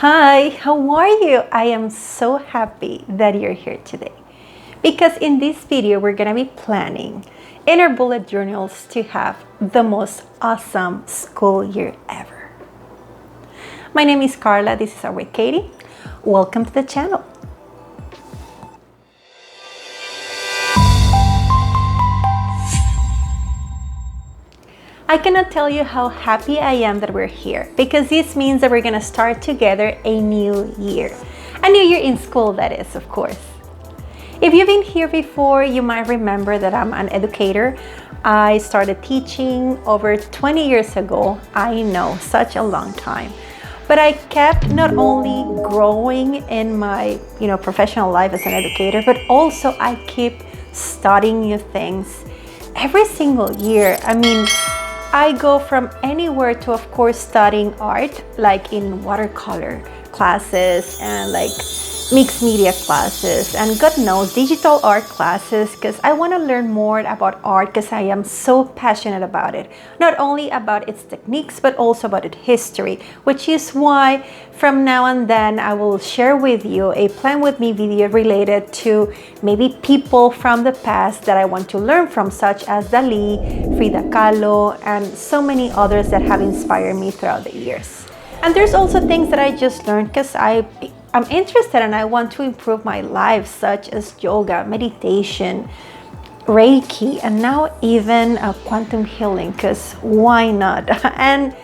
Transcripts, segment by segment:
Hi, how are you? I am so happy that you're here today because in this video we're gonna be planning in our bullet journals to have the most awesome school year ever. My name is Carla, this is our Katie. Welcome to the channel. I cannot tell you how happy I am that we're here because this means that we're gonna start together a new year. A new year in school, that is, of course. If you've been here before, you might remember that I'm an educator. I started teaching over 20 years ago. I know, such a long time. But I kept not only growing in my professional life as an educator, but also I keep studying new things every single year. I go from anywhere to, of course, studying art, like in watercolor classes and like mixed media classes and God knows digital art classes, because I want to learn more about art because I am so passionate about it. Not only about its techniques, but also about its history, which is why from now and then I will share with you a Plan With Me video related to maybe people from the past that I want to learn from, such as Dali, Frida Kahlo, and so many others that have inspired me throughout the years. And there's also things that I just learned because I'm interested and I want to improve my life, such as yoga, meditation, Reiki, and now even quantum healing, because why not? And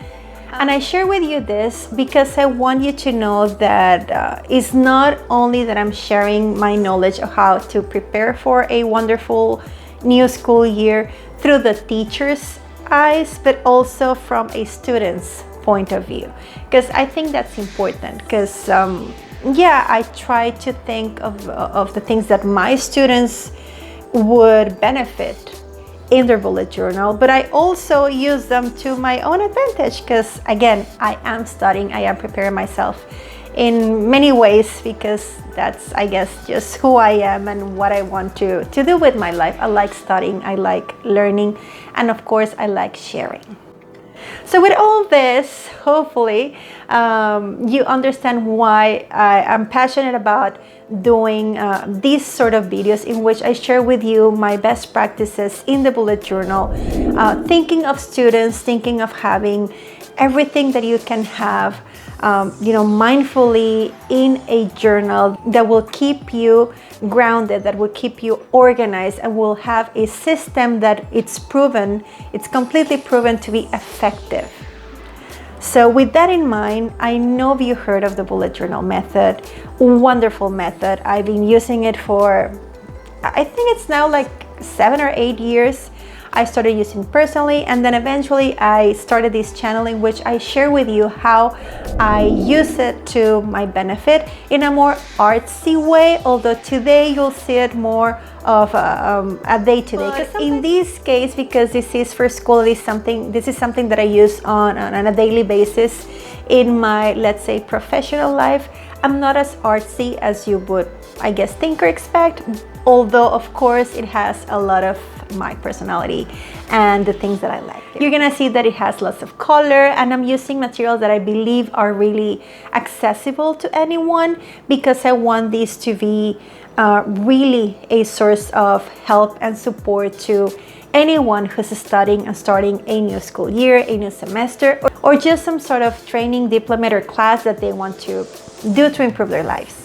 I share with you this because I want you to know that it's not only that I'm sharing my knowledge of how to prepare for a wonderful new school year through the teacher's eyes, but also from a student's point of view, because I think that's important. Because I try to think of the things that my students would benefit in their bullet journal, but I also use them to my own advantage because, again, I am studying, I am preparing myself in many ways because that's, I guess, just who I am and what I want to do with my life. I like studying, I like learning, and of course, I like sharing. So with all this, hopefully, you understand why I am passionate about doing these sort of videos in which I share with you my best practices in the bullet journal, thinking of students, thinking of having everything that you can have mindfully in a journal that will keep you grounded, that will keep you organized, and will have a system that it's completely proven to be effective. So with that in mind, I know you heard of the bullet journal method. Wonderful method. I've been using it for, I think it's now like 7 or 8 years. I started using personally, and then eventually I started this channel in which I share with you how I use it to my benefit in a more artsy way, although today you'll see it more of a day-to-day. In this case, because this is for school, this is something that I use on a daily basis in my, let's say, professional life. I'm not as artsy as you would, I guess, think or expect, although of course it has a lot of my personality and the things that I like. You're gonna see that it has lots of color, and I'm using materials that I believe are really accessible to anyone because I want these to be really a source of help and support to anyone who's studying and starting a new school year, a new semester, or just some sort of training, diploma, or class that they want to do to improve their lives.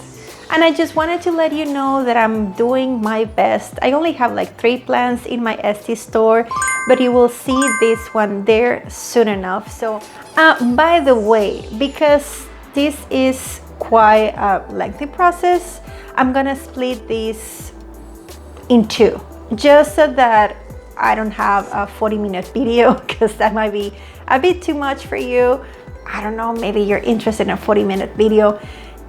And I just wanted to let you know that I'm doing my best. I only have like 3 plans in my Etsy store, but you will see this one there soon enough. So by the way, because this is quite a lengthy process, I'm gonna split this in 2, just so that I don't have a 40-minute video, because that might be a bit too much for you. I don't know, maybe you're interested in a 40-minute video.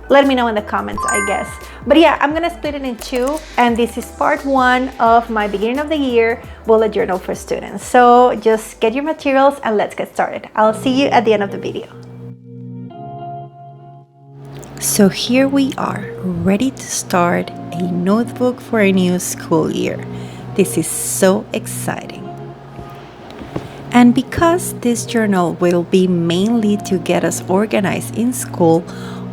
Let me know in the comments, I guess. But yeah, I'm gonna split it in 2, and this is part 1 of my beginning of the year bullet journal for students. So just get your materials and let's get started. I'll see you at the end of the video. So here we are, ready to start a notebook for a new school year. This is so exciting. And because this journal will be mainly to get us organized in school,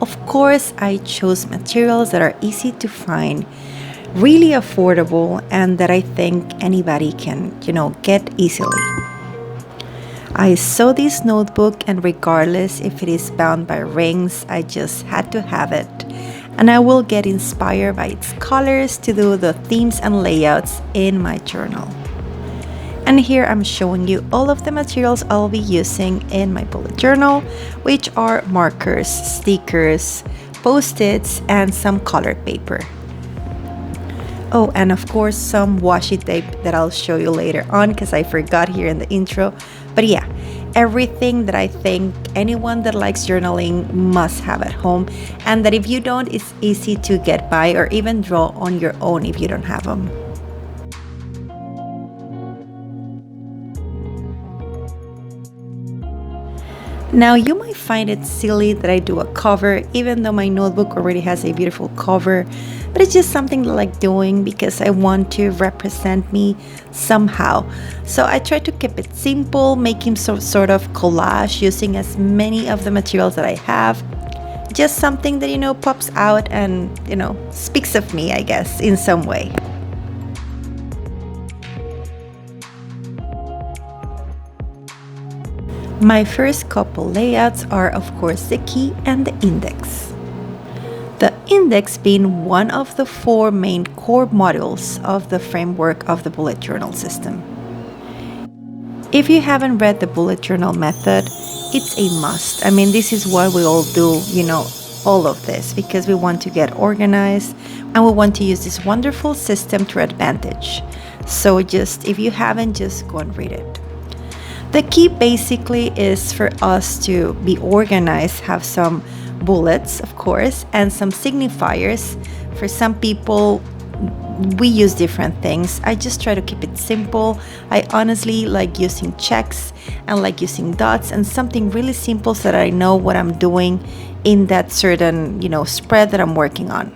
of course I chose materials that are easy to find, really affordable, and that I think anybody can, get easily. I saw this notebook, and regardless if it is bound by rings, I just had to have it. And I will get inspired by its colors to do the themes and layouts in my journal. And here I'm showing you all of the materials I'll be using in my bullet journal, which are markers, stickers, post-its, and some colored paper. Oh, and of course some washi tape that I'll show you later on because I forgot here in the intro. But yeah, everything that I think anyone that likes journaling must have at home, and that if you don't, it's easy to get by or even draw on your own if you don't have them. Now, you might find it silly that I do a cover, even though my notebook already has a beautiful cover, but it's just something I like doing because I want to represent me somehow. So I try to keep it simple, making some sort of collage using as many of the materials that I have. Just something that, pops out and, speaks of me, I guess, in some way. My first couple layouts are, of course, the key and the index. The index being one of the 4 main core modules of the framework of the bullet journal system. If you haven't read the bullet journal method, it's a must. I mean, this is why we all do, all of this, because we want to get organized and we want to use this wonderful system to our advantage. So if you haven't, just go and read it. The key basically is for us to be organized, have some bullets, of course, and some signifiers. For some people, we use different things. I just try to keep it simple. I honestly like using checks and like using dots and something really simple so that I know what I'm doing in that certain, spread that I'm working on.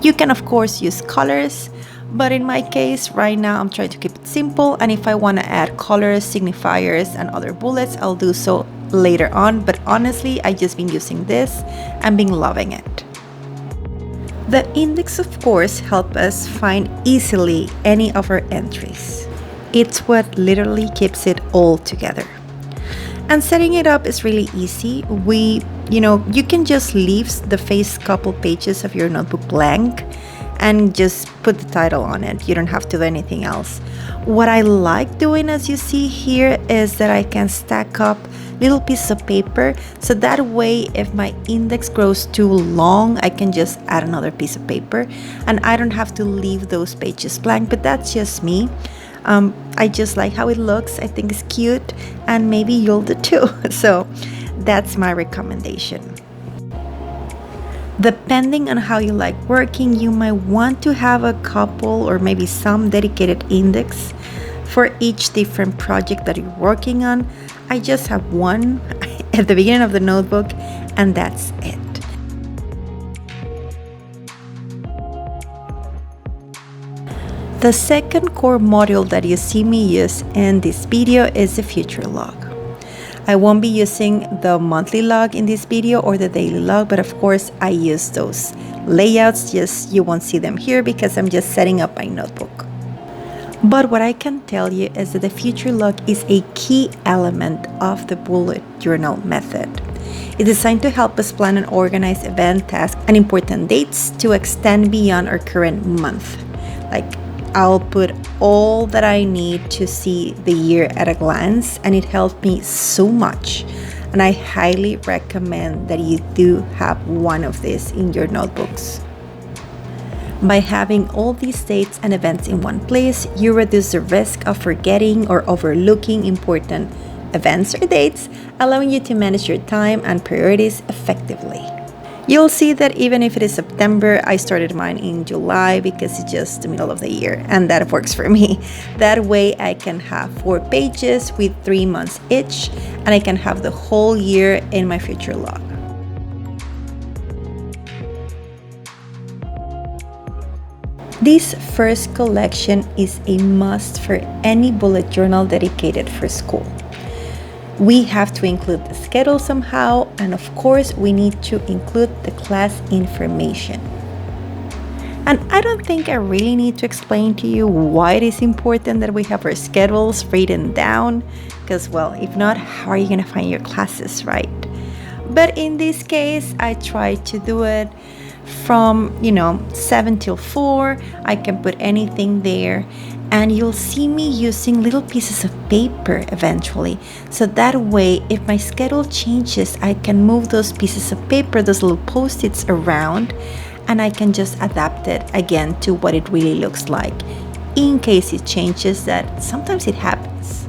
You can, of course, use colors. But in my case, right now, I'm trying to keep it simple. And if I want to add colors, signifiers, and other bullets, I'll do so later on. But honestly, I've just been using this and been loving it. The index, of course, helps us find easily any of our entries. It's what literally keeps it all together. And setting it up is really easy. You can just leave the first couple pages of your notebook blank and just put the title on it. You don't have to do anything else. What I like doing, as you see here, is that I can stack up little pieces of paper, so that way if my index grows too long, I can just add another piece of paper and I don't have to leave those pages blank. But that's just me. I just like how it looks. I think it's cute, and maybe you'll do too. So that's my recommendation. Depending on how you like working, you might want to have a couple or maybe some dedicated index for each different project that you're working on. I just have one at the beginning of the notebook, and that's it. The second core module that you see me use in this video is the future log. I won't be using the monthly log in this video or the daily log, but of course I use those layouts. Just you won't see them here because I'm just setting up my notebook. But what I can tell you is that the future log is a key element of the bullet journal method. It's designed to help us plan and organize event, tasks, and important dates to extend beyond our current month. I'll put all that I need to see the year at a glance, and it helped me so much. And I highly recommend that you do have one of these in your notebooks. By having all these dates and events in one place, you reduce the risk of forgetting or overlooking important events or dates, allowing you to manage your time and priorities effectively. You'll see that even if it is September, I started mine in July because it's just the middle of the year, and that works for me. That way I can have 4 pages with 3 months each, and I can have the whole year in my future log. This first collection is a must for any bullet journal dedicated for school. We have to include the schedule somehow, and of course, we need to include the class information. And I don't think I really need to explain to you why it is important that we have our schedules written down, because, well, if not, how are you going to find your classes, right? But in this case, I try to do it from 7 till 4. I can put anything there, and you'll see me using little pieces of paper eventually, so that way if my schedule changes, I can move those pieces of paper, those little post-its around, and I can just adapt it again to what it really looks like in case it changes. That sometimes it happens.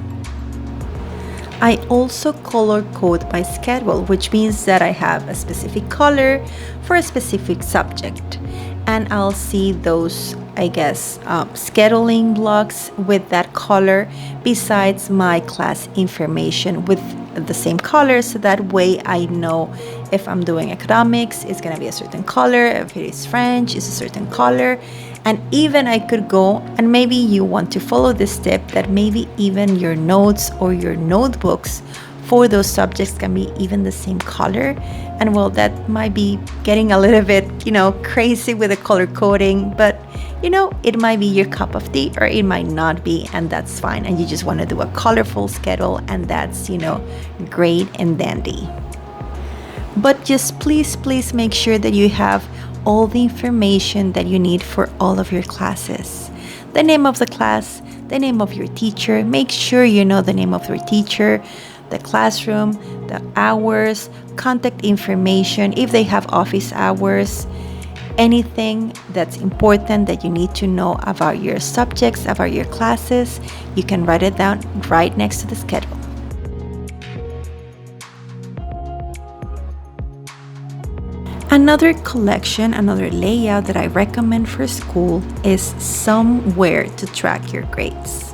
I also color code my schedule, which means that I have a specific color for a specific subject. And I'll see those, scheduling blocks with that color besides my class information with the same color. So that way I know if I'm doing economics, it's going to be a certain color. If it is French, it's a certain color. And even I could go, and maybe you want to follow this tip, that maybe even your notes or your notebooks for those subjects can be even the same color. And well, that might be getting a little bit, crazy with the color coding, but it might be your cup of tea or it might not be, and that's fine. And you just want to do a colorful schedule, and that's, great and dandy. But just please make sure that you have all the information that you need for all of your classes. The name of the class, the name of your teacher. Make sure you know the name of your teacher, the classroom, the hours, contact information, if they have office hours, anything that's important that you need to know about your subjects, about your classes, you can write it down right next to the schedule. Another collection, another layout that I recommend for school is somewhere to track your grades.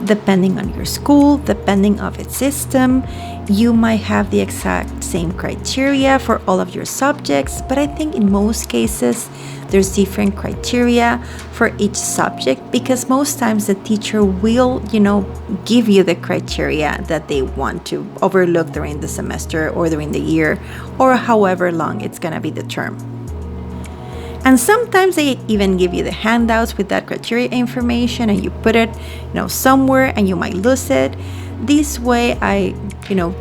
Depending on your school, depending on its system, you might have the exact same criteria for all of your subjects, but I think in most cases there's different criteria for each subject, because most times the teacher will, give you the criteria that they want to overlook during the semester or during the year or however long it's going to be the term. And sometimes they even give you the handouts with that criteria information, and you put it, somewhere, and you might lose it. This way, I,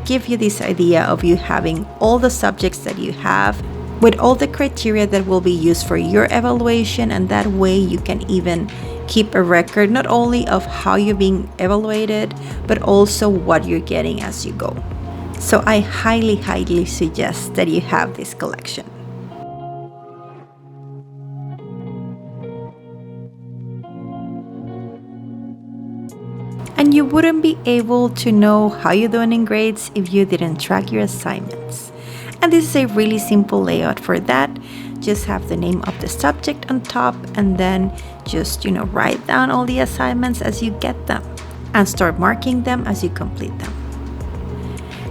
give you this idea of you having all the subjects that you have with all the criteria that will be used for your evaluation, and that way you can even keep a record not only of how you're being evaluated, but also what you're getting as you go. So I highly suggest that you have this collection. And you wouldn't be able to know how you're doing in grades if you didn't track your assignments. And this is a really simple layout for that. Just have the name of the subject on top, and then just, write down all the assignments as you get them and start marking them as you complete them.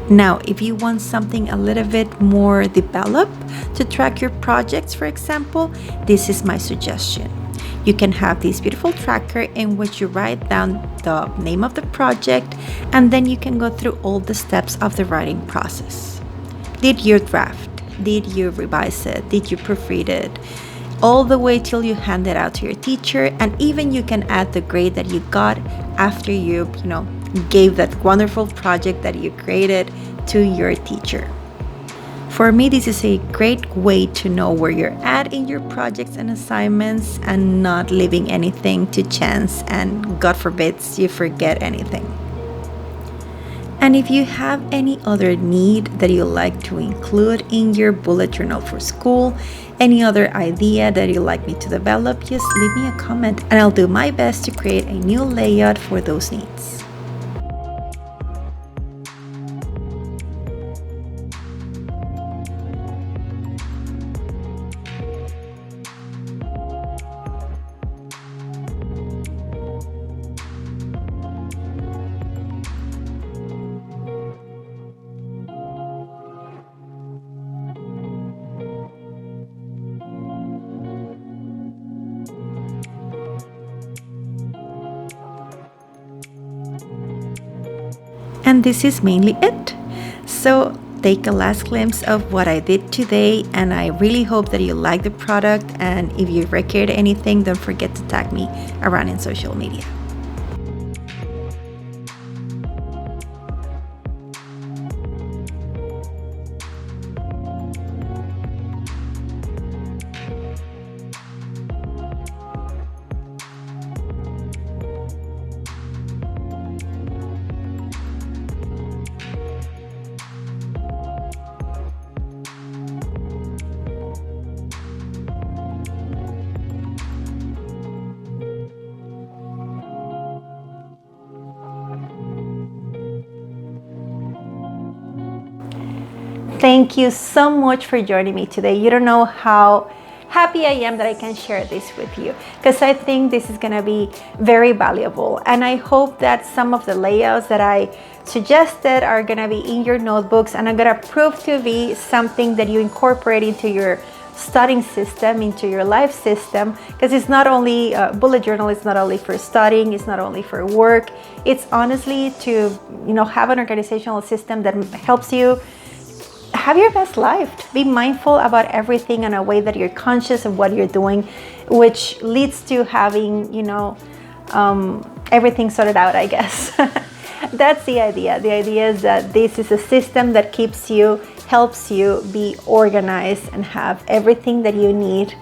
Now, if you want something a little bit more developed to track your projects, for example, this is my suggestion. You can have this beautiful tracker in which you write down the name of the project, and then you can go through all the steps of the writing process. Did you draft? Did you revise it? Did you proofread it? All the way till you hand it out to your teacher, and even you can add the grade that you got after you gave that wonderful project that you created to your teacher. For me, this is a great way to know where you're at in your projects and assignments and not leaving anything to chance, and God forbid you forget anything. And if you have any other need that you'd like to include in your bullet journal for school, any other idea that you'd like me to develop, just leave me a comment and I'll do my best to create a new layout for those needs. And this is mainly it. So take a last glimpse of what I did today, and I really hope that you like the product, and if you required anything, don't forget to tag me around in social media. Thank you so much for joining me today. You don't know how happy I am that I can share this with you, because I think this is going to be very valuable. And I hope that some of the layouts that I suggested are going to be in your notebooks, and I'm going to prove to be something that you incorporate into your studying system, into your life system, because it's not only bullet journal, it's not only for studying, it's not only for work, it's honestly to have an organizational system that helps you have your best life. Be mindful about everything in a way that you're conscious of what you're doing, which leads to having everything sorted out, I guess. That's the idea. The idea is that this is a system that helps you be organized and have everything that you need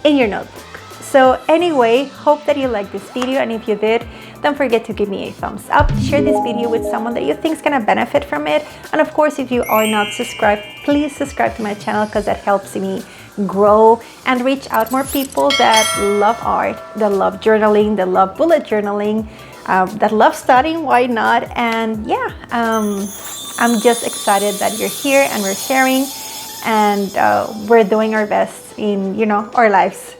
in your notebook. So anyway, hope that you liked this video, and if you did, don't forget to give me a thumbs up, share this video with someone that you think is gonna benefit from it, and of course, if you are not subscribed, please subscribe to my channel, because that helps me grow and reach out more people that love art, that love journaling, that love bullet journaling, that love studying, why not? And yeah, I'm just excited that you're here and we're sharing, and we're doing our best in our lives.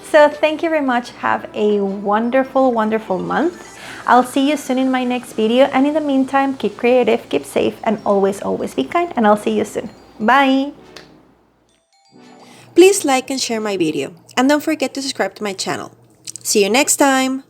So thank you very much. Have a wonderful, wonderful month. I'll see you soon in my next video. And in the meantime, keep creative, keep safe, and always, always be kind. And I'll see you soon. Bye. Please like and share my video. And don't forget to subscribe to my channel. See you next time.